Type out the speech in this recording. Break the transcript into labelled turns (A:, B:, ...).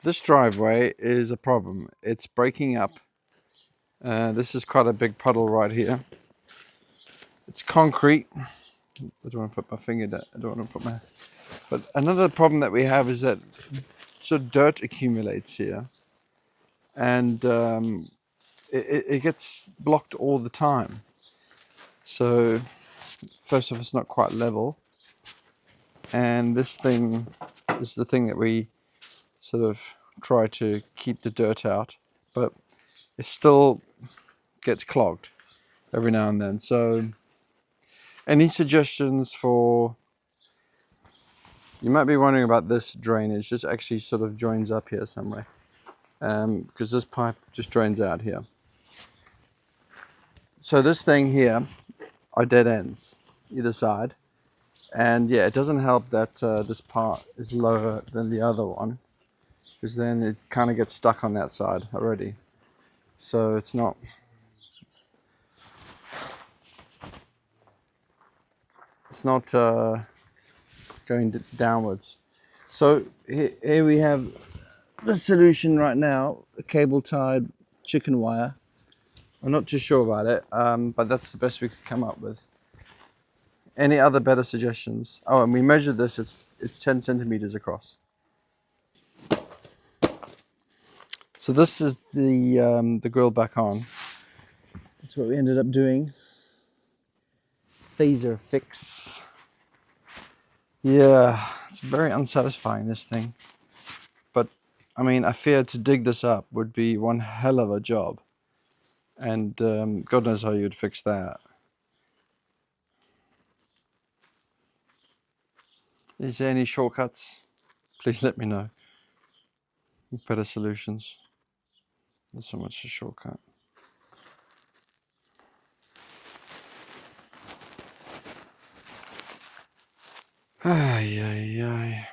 A: This driveway is a problem. It's breaking up. This is quite a big puddle right here. It's concrete. I don't want to put my finger down. I don't want to put my... But another problem that we have is that sort of dirt accumulates here. And it gets blocked all the time. So first off, it's not quite level. And this thing is the thing that we sort of try to keep the dirt out. But it still gets clogged every now and then. So any suggestions for... You might be wondering about this drainage. This actually sort of joins up here somewhere. Because this pipe just drains out here. So this thing here are dead ends either side. And yeah, it doesn't help that this part is lower than the other one, because then it kind of gets stuck on that side already. So it's not... going downwards. So here we have the solution right now, a cable tied chicken wire. I'm not too sure about it, but that's the best we could come up with. Any other better suggestions? Oh, and we measured this, it's 10 centimeters across. So this is the grill back on. That's what we ended up doing. Phaser fix. Yeah, it's very unsatisfying, this thing. But I mean, I fear to dig this up would be one hell of a job. And God knows how you'd fix that. Is there any shortcuts? Please let me know. Better solutions. Not so much a shortcut. Ay, ay, ay.